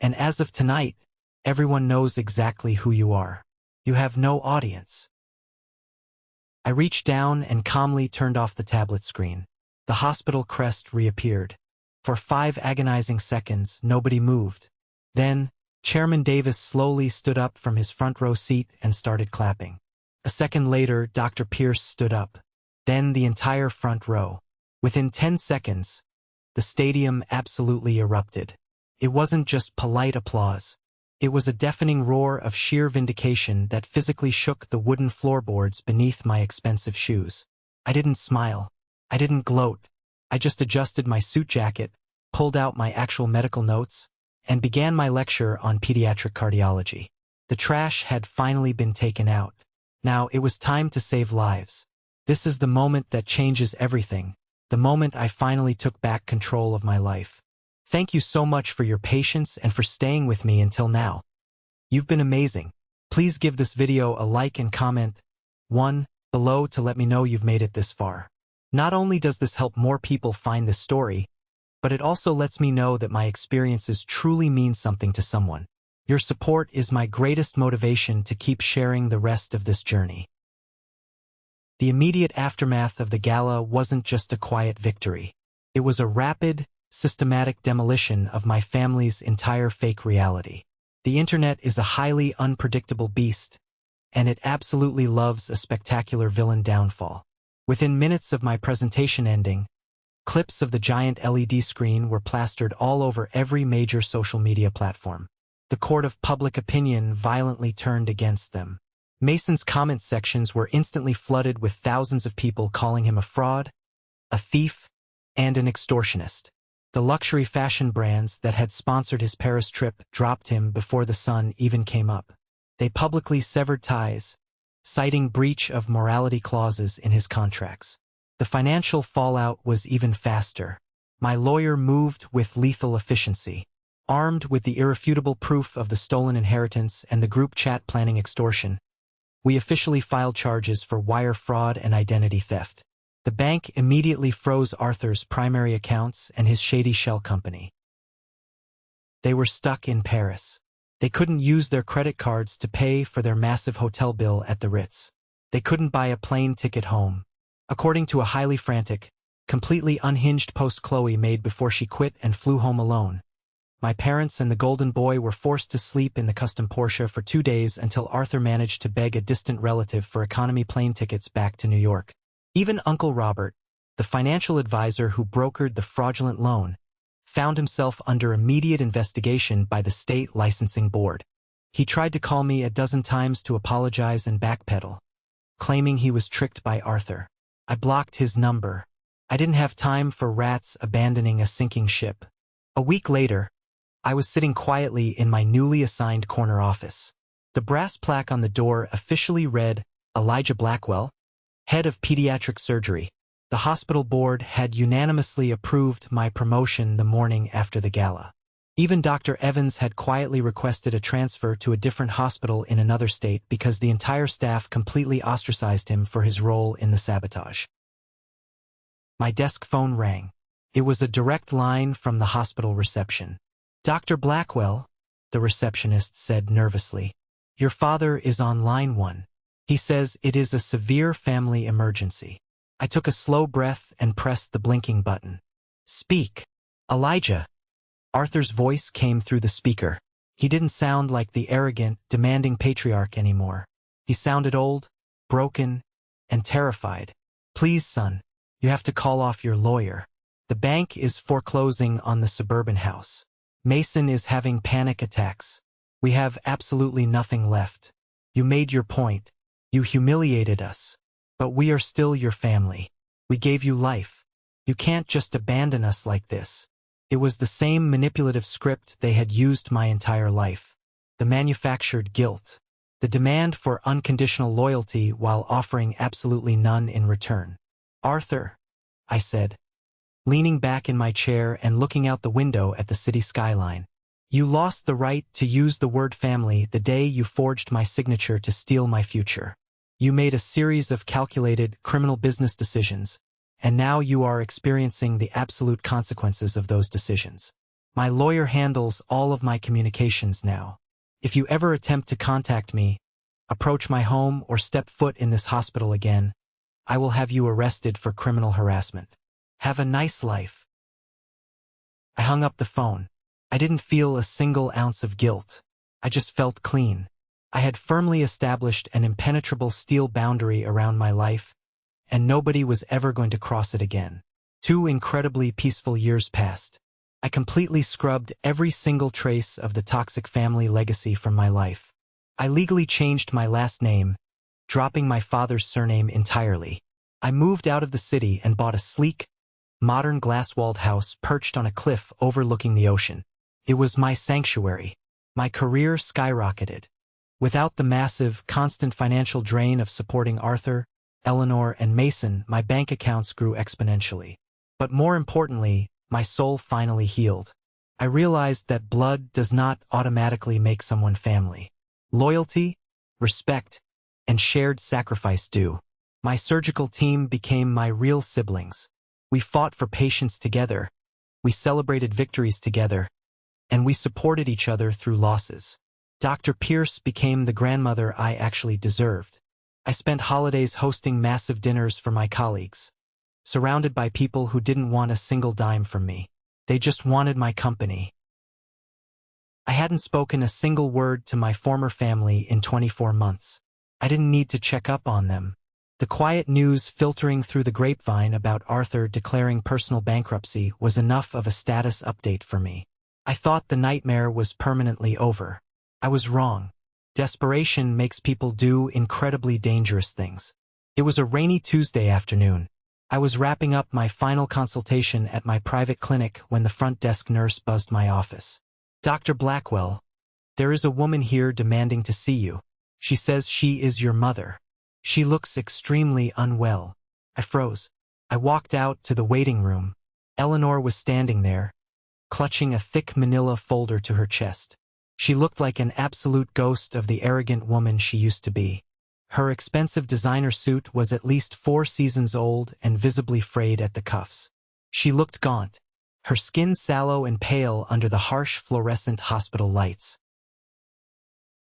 And as of tonight, everyone knows exactly who you are. You have no audience." I reached down and calmly turned off the tablet screen. The hospital crest reappeared. For 5 agonizing seconds, nobody moved. Then, Chairman Davis slowly stood up from his front row seat and started clapping. A second later, Dr. Pierce stood up. Then the entire front row. Within 10 seconds, the stadium absolutely erupted. It wasn't just polite applause. It was a deafening roar of sheer vindication that physically shook the wooden floorboards beneath my expensive shoes. I didn't smile. I didn't gloat. I just adjusted my suit jacket, pulled out my actual medical notes, and began my lecture on pediatric cardiology. The trash had finally been taken out. Now it was time to save lives. This is the moment that changes everything, the moment I finally took back control of my life. Thank you so much for your patience and for staying with me until now. You've been amazing. Please give this video a like and comment one below to let me know you've made it this far. Not only does this help more people find this story, but it also lets me know that my experiences truly mean something to someone. Your support is my greatest motivation to keep sharing the rest of this journey. The immediate aftermath of the gala wasn't just a quiet victory. It was a rapid, systematic demolition of my family's entire fake reality. The internet is a highly unpredictable beast, and it absolutely loves a spectacular villain downfall. Within minutes of my presentation ending, clips of the giant LED screen were plastered all over every major social media platform. The court of public opinion violently turned against them. Mason's comment sections were instantly flooded with thousands of people calling him a fraud, a thief, and an extortionist. The luxury fashion brands that had sponsored his Paris trip dropped him before the sun even came up. They publicly severed ties, citing breach of morality clauses in his contracts. The financial fallout was even faster. My lawyer moved with lethal efficiency. Armed with the irrefutable proof of the stolen inheritance and the group chat planning extortion, we officially filed charges for wire fraud and identity theft. The bank immediately froze Arthur's primary accounts and his shady shell company. They were stuck in Paris. They couldn't use their credit cards to pay for their massive hotel bill at the Ritz. They couldn't buy a plane ticket home. According to a highly frantic, completely unhinged post Chloe made before she quit and flew home alone. My parents and the golden boy were forced to sleep in the custom Porsche for 2 days until Arthur managed to beg a distant relative for economy plane tickets back to New York. Even Uncle Robert, the financial advisor who brokered the fraudulent loan, found himself under immediate investigation by the state licensing board. He tried to call me a dozen times to apologize and backpedal, claiming he was tricked by Arthur. I blocked his number. I didn't have time for rats abandoning a sinking ship. A week later, I was sitting quietly in my newly assigned corner office. The brass plaque on the door officially read, Elijah Blackwell, head of pediatric surgery. The hospital board had unanimously approved my promotion the morning after the gala. Even Dr. Evans had quietly requested a transfer to a different hospital in another state because the entire staff completely ostracized him for his role in the sabotage. My desk phone rang. It was a direct line from the hospital reception. Dr. Blackwell, the receptionist said nervously, your father is on line 1. He says it is a severe family emergency. I took a slow breath and pressed the blinking button. Speak. Elijah. Arthur's voice came through the speaker. He didn't sound like the arrogant, demanding patriarch anymore. He sounded old, broken, and terrified. Please, son, you have to call off your lawyer. The bank is foreclosing on the suburban house. Mason is having panic attacks. We have absolutely nothing left. You made your point. You humiliated us. But we are still your family. We gave you life. You can't just abandon us like this. It was the same manipulative script they had used my entire life. The manufactured guilt. The demand for unconditional loyalty while offering absolutely none in return. Arthur, I said, leaning back in my chair and looking out the window at the city skyline. You lost the right to use the word family the day you forged my signature to steal my future. You made a series of calculated, criminal business decisions, and now you are experiencing the absolute consequences of those decisions. My lawyer handles all of my communications now. If you ever attempt to contact me, approach my home, or step foot in this hospital again, I will have you arrested for criminal harassment. Have a nice life. I hung up the phone. I didn't feel a single ounce of guilt. I just felt clean. I had firmly established an impenetrable steel boundary around my life, and nobody was ever going to cross it again. 2 incredibly peaceful years passed. I completely scrubbed every single trace of the toxic family legacy from my life. I legally changed my last name, dropping my father's surname entirely. I moved out of the city and bought a sleek, modern glass-walled house perched on a cliff overlooking the ocean. It was my sanctuary. My career skyrocketed. Without the massive, constant financial drain of supporting Arthur, Eleanor, and Mason, my bank accounts grew exponentially. But more importantly, my soul finally healed. I realized that blood does not automatically make someone family. Loyalty, respect, and shared sacrifice do. My surgical team became my real siblings. We fought for patients together, we celebrated victories together, and we supported each other through losses. Dr. Pierce became the grandmother I actually deserved. I spent holidays hosting massive dinners for my colleagues, surrounded by people who didn't want a single dime from me. They just wanted my company. I hadn't spoken a single word to my former family in 24 months. I didn't need to check up on them. The quiet news filtering through the grapevine about Arthur declaring personal bankruptcy was enough of a status update for me. I thought the nightmare was permanently over. I was wrong. Desperation makes people do incredibly dangerous things. It was a rainy Tuesday afternoon. I was wrapping up my final consultation at my private clinic when the front desk nurse buzzed my office. Dr. Blackwell, there is a woman here demanding to see you. She says she is your mother. She looks extremely unwell. I froze. I walked out to the waiting room. Eleanor was standing there, clutching a thick manila folder to her chest. She looked like an absolute ghost of the arrogant woman she used to be. Her expensive designer suit was at least 4 seasons old and visibly frayed at the cuffs. She looked gaunt, her skin sallow and pale under the harsh fluorescent hospital lights.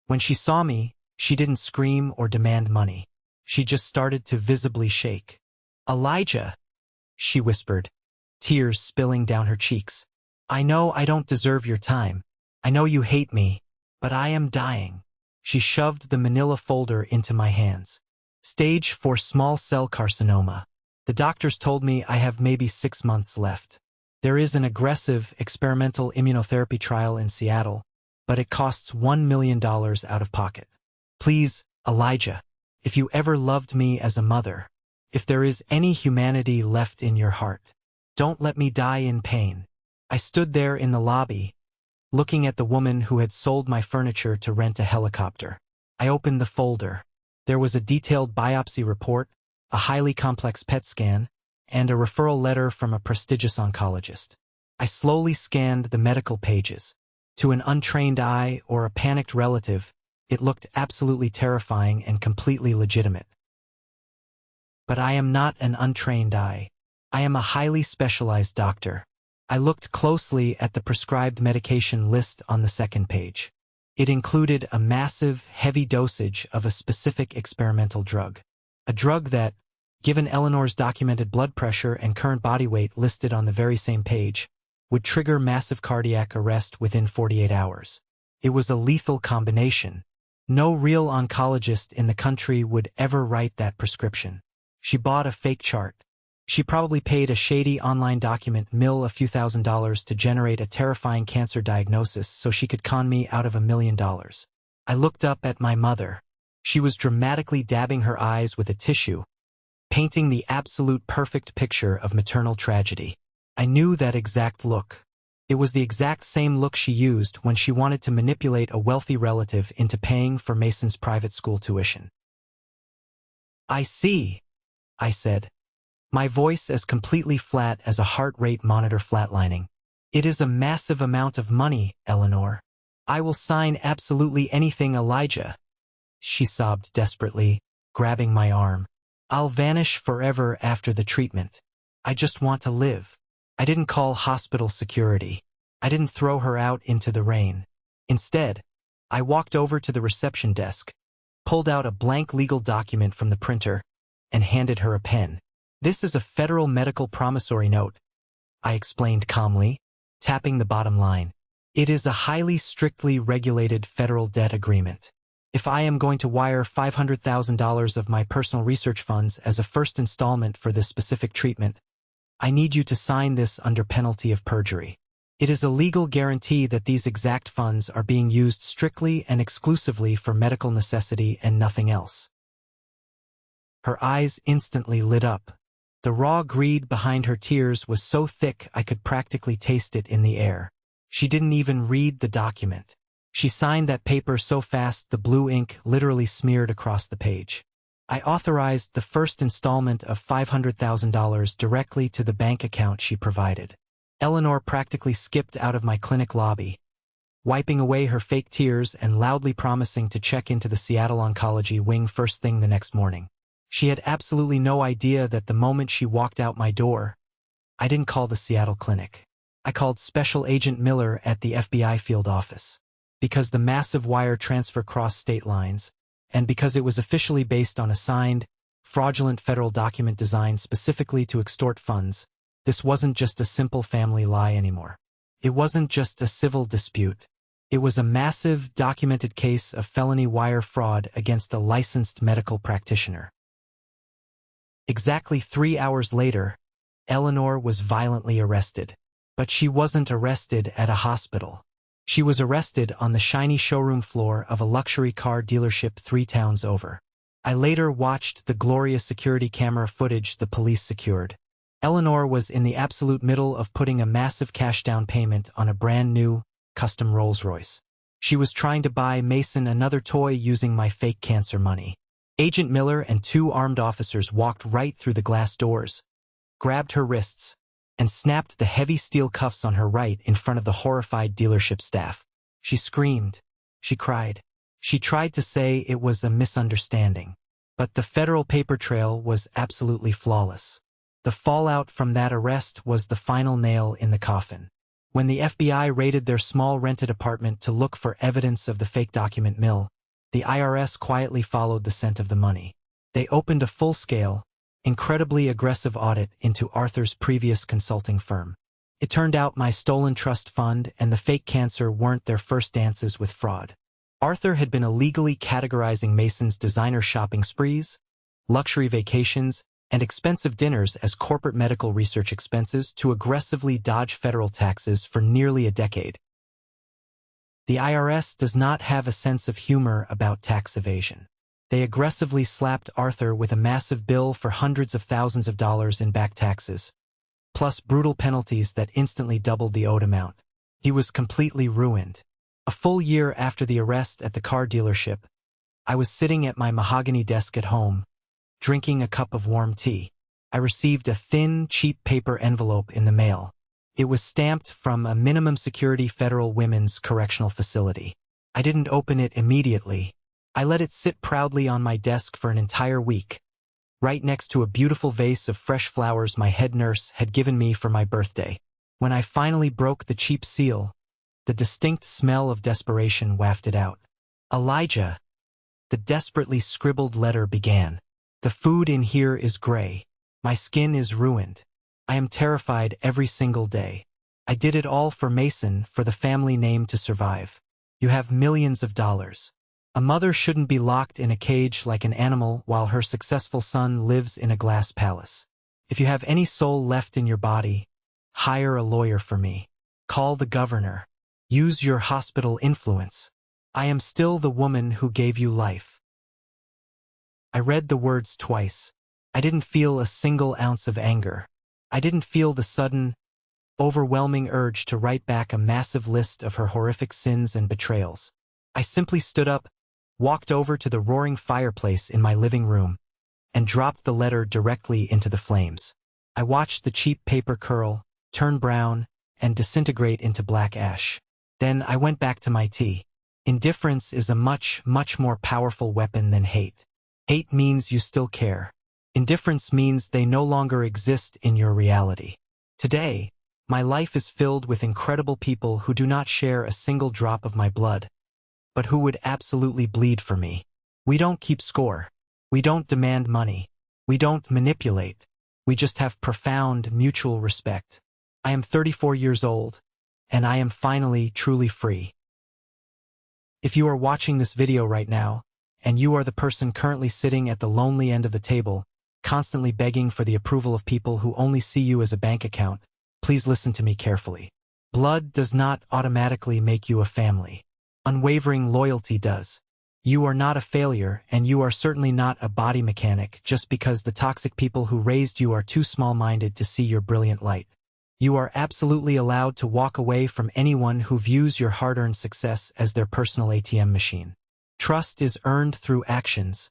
When she saw me, she didn't scream or demand money. She just started to visibly shake. Elijah, she whispered, tears spilling down her cheeks. I know I don't deserve your time. I know you hate me, but I am dying. She shoved the manila folder into my hands. Stage 4 small cell carcinoma. The doctors told me I have maybe 6 months left. There is an aggressive experimental immunotherapy trial in Seattle, but it costs $1 million out of pocket. Please, Elijah, if you ever loved me as a mother, if there is any humanity left in your heart, don't let me die in pain. I stood there in the lobby, looking at the woman who had sold my furniture to rent a helicopter. I opened the folder. There was a detailed biopsy report, a highly complex PET scan, and a referral letter from a prestigious oncologist. I slowly scanned the medical pages. To an untrained eye or a panicked relative, it looked absolutely terrifying and completely legitimate. But I am not an untrained eye. I am a highly specialized doctor. I looked closely at the prescribed medication list on the second page. It included a massive, heavy dosage of a specific experimental drug. A drug that, given Eleanor's documented blood pressure and current body weight listed on the very same page, would trigger massive cardiac arrest within 48 hours. It was a lethal combination. No real oncologist in the country would ever write that prescription. She bought a fake chart. She probably paid a shady online document mill a few $1,000s to generate a terrifying cancer diagnosis so she could con me out of $1 million. I looked up at my mother. She was dramatically dabbing her eyes with a tissue, painting the absolute perfect picture of maternal tragedy. I knew that exact look. It was the exact same look she used when she wanted to manipulate a wealthy relative into paying for Mason's private school tuition. I see, I said, my voice as completely flat as a heart rate monitor flatlining. It is a massive amount of money, Eleanor. I will sign absolutely anything, Elijah. She sobbed desperately, grabbing my arm. I'll vanish forever after the treatment. I just want to live. I didn't call hospital security. I didn't throw her out into the rain. Instead, I walked over to the reception desk, pulled out a blank legal document from the printer, and handed her a pen. This is a federal medical promissory note, I explained calmly, tapping the bottom line. It is a highly strictly regulated federal debt agreement. If I am going to wire $500,000 of my personal research funds as a first installment for this specific treatment, I need you to sign this under penalty of perjury. It is a legal guarantee that these exact funds are being used strictly and exclusively for medical necessity and nothing else. Her eyes instantly lit up. The raw greed behind her tears was so thick I could practically taste it in the air. She didn't even read the document. She signed that paper so fast the blue ink literally smeared across the page. I authorized the first installment of $500,000 directly to the bank account she provided. Eleanor practically skipped out of my clinic lobby, wiping away her fake tears and loudly promising to check into the Seattle Oncology wing first thing the next morning. She had absolutely no idea that the moment she walked out my door, I didn't call the Seattle clinic. I called Special Agent Miller at the FBI field office. Because the massive wire transfer crossed state lines, and because it was officially based on a signed, fraudulent federal document designed specifically to extort funds, this wasn't just a simple family lie anymore. It wasn't just a civil dispute. It was a massive, documented case of felony wire fraud against a licensed medical practitioner. Exactly 3 hours later, Eleanor was violently arrested. But she wasn't arrested at a hospital. She was arrested on the shiny showroom floor of a luxury car dealership 3 towns over. I later watched the glorious security camera footage the police secured. Eleanor was in the absolute middle of putting a massive cash down payment on a brand new, custom Rolls-Royce. She was trying to buy Mason another toy using my fake cancer money. Agent Miller and 2 armed officers walked right through the glass doors, grabbed her wrists, and snapped the heavy steel cuffs on her right in front of the horrified dealership staff. She screamed. She cried. She tried to say it was a misunderstanding. But the federal paper trail was absolutely flawless. The fallout from that arrest was the final nail in the coffin. When the FBI raided their small rented apartment to look for evidence of the fake document mill, the IRS quietly followed the scent of the money. They opened a full-scale, incredibly aggressive audit into Arthur's previous consulting firm. It turned out my stolen trust fund and the fake cancer weren't their first dances with fraud. Arthur had been illegally categorizing Mason's designer shopping sprees, luxury vacations, and expensive dinners as corporate medical research expenses to aggressively dodge federal taxes for nearly a decade. The IRS does not have a sense of humor about tax evasion. They aggressively slapped Arthur with a massive bill for hundreds of thousands of dollars in back taxes, plus brutal penalties that instantly doubled the owed amount. He was completely ruined. A full year after the arrest at the car dealership, I was sitting at my mahogany desk at home, drinking a cup of warm tea. I received a thin, cheap paper envelope in the mail. It was stamped from a minimum security federal women's correctional facility. I didn't open it immediately. I let it sit proudly on my desk for an entire week, right next to a beautiful vase of fresh flowers my head nurse had given me for my birthday. When I finally broke the cheap seal, the distinct smell of desperation wafted out. Elijah, the desperately scribbled letter began. The food in here is gray. My skin is ruined. I am terrified every single day. I did it all for Mason, for the family name to survive. You have millions of dollars. A mother shouldn't be locked in a cage like an animal while her successful son lives in a glass palace. If you have any soul left in your body, hire a lawyer for me. Call the governor. Use your hospital influence. I am still the woman who gave you life. I read the words twice. I didn't feel a single ounce of anger. I didn't feel the sudden, overwhelming urge to write back a massive list of her horrific sins and betrayals. I simply stood up, walked over to the roaring fireplace in my living room, and dropped the letter directly into the flames. I watched the cheap paper curl, turn brown, and disintegrate into black ash. Then I went back to my tea. Indifference is a much, much more powerful weapon than hate. Hate means you still care. Indifference means they no longer exist in your reality. Today, my life is filled with incredible people who do not share a single drop of my blood, but who would absolutely bleed for me. We don't keep score. We don't demand money. We don't manipulate. We just have profound mutual respect. I am 34 years old, and I am finally truly free. If you are watching this video right now, and you are the person currently sitting at the lonely end of the table, constantly begging for the approval of people who only see you as a bank account, please listen to me carefully. Blood does not automatically make you a family. Unwavering loyalty does. You are not a failure, and you are certainly not a body mechanic just because the toxic people who raised you are too small-minded to see your brilliant light. You are absolutely allowed to walk away from anyone who views your hard-earned success as their personal ATM machine. Trust is earned through actions,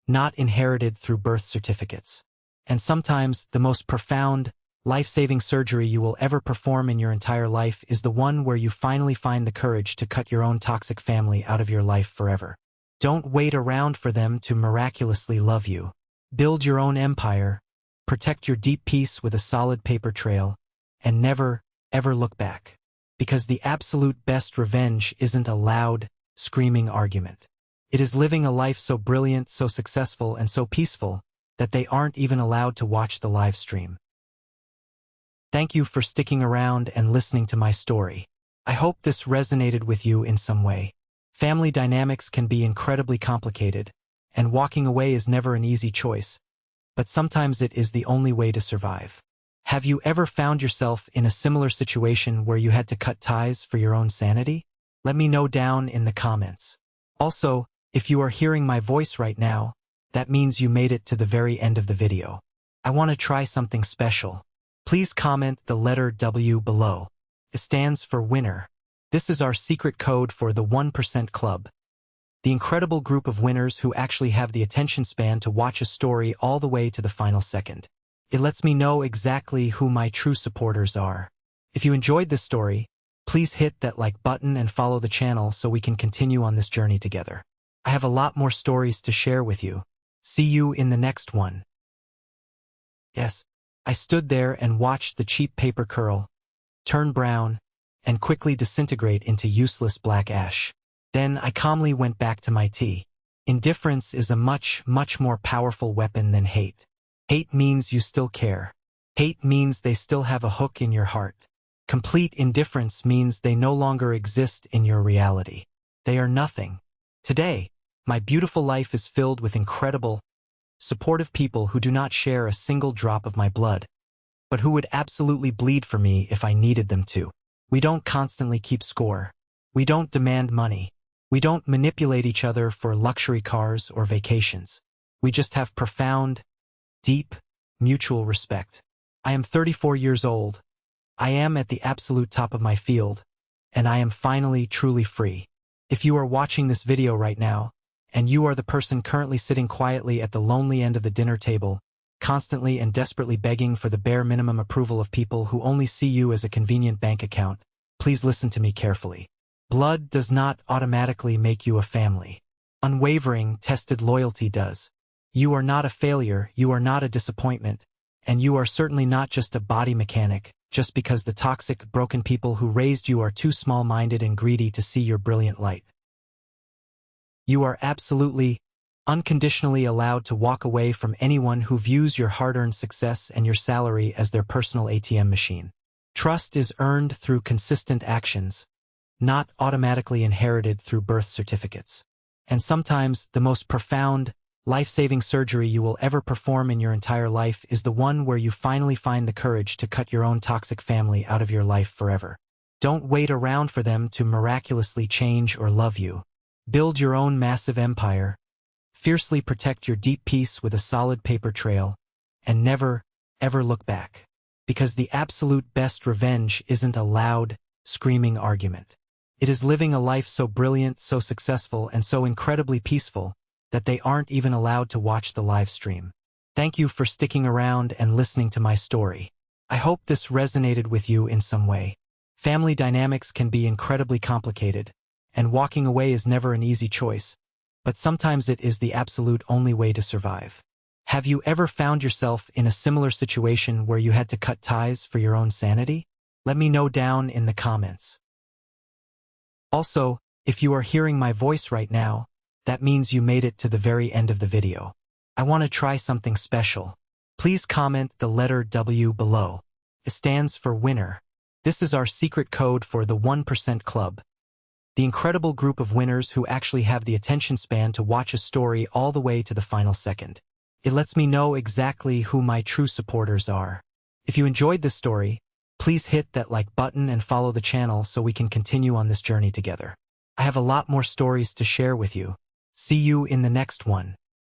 not inherited through birth certificates. And sometimes the most profound, life-saving surgery you will ever perform in your entire life is the one where you finally find the courage to cut your own toxic family out of your life forever. Don't wait around for them to miraculously love you. Build your own empire, protect your deep peace with a solid paper trail, and never, ever look back. Because the absolute best revenge isn't a loud, screaming argument. It is living a life so brilliant, so successful, and so peaceful that they aren't even allowed to watch the live stream. Thank you for sticking around and listening to my story. I hope this resonated with you in some way. Family dynamics can be incredibly complicated, and walking away is never an easy choice, but sometimes it is the only way to survive. Have you ever found yourself in a similar situation where you had to cut ties for your own sanity? Let me know down in the comments. Also, if you are hearing my voice right now, that means you made it to the very end of the video. I want to try something special. Please comment the letter W below. It stands for winner. This is our secret code for the 1% Club, the incredible group of winners who actually have the attention span to watch a story all the way to the final second. It lets me know exactly who my true supporters are. If you enjoyed this story, please hit that like button and follow the channel so we can continue on this journey together. I have a lot more stories to share with you. See you in the next one. Yes, I stood there and watched the cheap paper curl, turn brown, and quickly disintegrate into useless black ash. Then I calmly went back to my tea. Indifference is a much, much more powerful weapon than hate. Hate means you still care. Hate means they still have a hook in your heart. Complete indifference means they no longer exist in your reality. They are nothing. Today, my beautiful life is filled with incredible, supportive people who do not share a single drop of my blood, but who would absolutely bleed for me if I needed them to. We don't constantly keep score. We don't demand money. We don't manipulate each other for luxury cars or vacations. We just have profound, deep, mutual respect. I am 34 years old. I am at the absolute top of my field, and I am finally truly free. If you are watching this video right now, and you are the person currently sitting quietly at the lonely end of the dinner table, constantly and desperately begging for the bare minimum approval of people who only see you as a convenient bank account, please listen to me carefully. Blood does not automatically make you a family. Unwavering, tested loyalty does. You are not a failure, you are not a disappointment, and you are certainly not just a body mechanic, just because the toxic, broken people who raised you are too small-minded and greedy to see your brilliant light. You are absolutely, unconditionally allowed to walk away from anyone who views your hard-earned success and your salary as their personal ATM machine. Trust is earned through consistent actions, not automatically inherited through birth certificates. And sometimes the most profound, life-saving surgery you will ever perform in your entire life is the one where you finally find the courage to cut your own toxic family out of your life forever. Don't wait around for them to miraculously change or love you. Build your own massive empire, fiercely protect your deep peace with a solid paper trail, and never, ever look back. Because the absolute best revenge isn't a loud, screaming argument. It is living a life so brilliant, so successful, and so incredibly peaceful that they aren't even allowed to watch the live stream. Thank you for sticking around and listening to my story. I hope this resonated with you in some way. Family dynamics can be incredibly complicated, and walking away is never an easy choice, but sometimes it is the absolute only way to survive. Have you ever found yourself in a similar situation where you had to cut ties for your own sanity? Let me know down in the comments. Also, if you are hearing my voice right now, that means you made it to the very end of the video. I want to try something special. Please comment the letter W below. It stands for winner. This is our secret code for the 1% Club, the incredible group of winners who actually have the attention span to watch a story all the way to the final second. It lets me know exactly who my true supporters are. If you enjoyed this story, please hit that like button and follow the channel so we can continue on this journey together. I have a lot more stories to share with you. See you in the next one.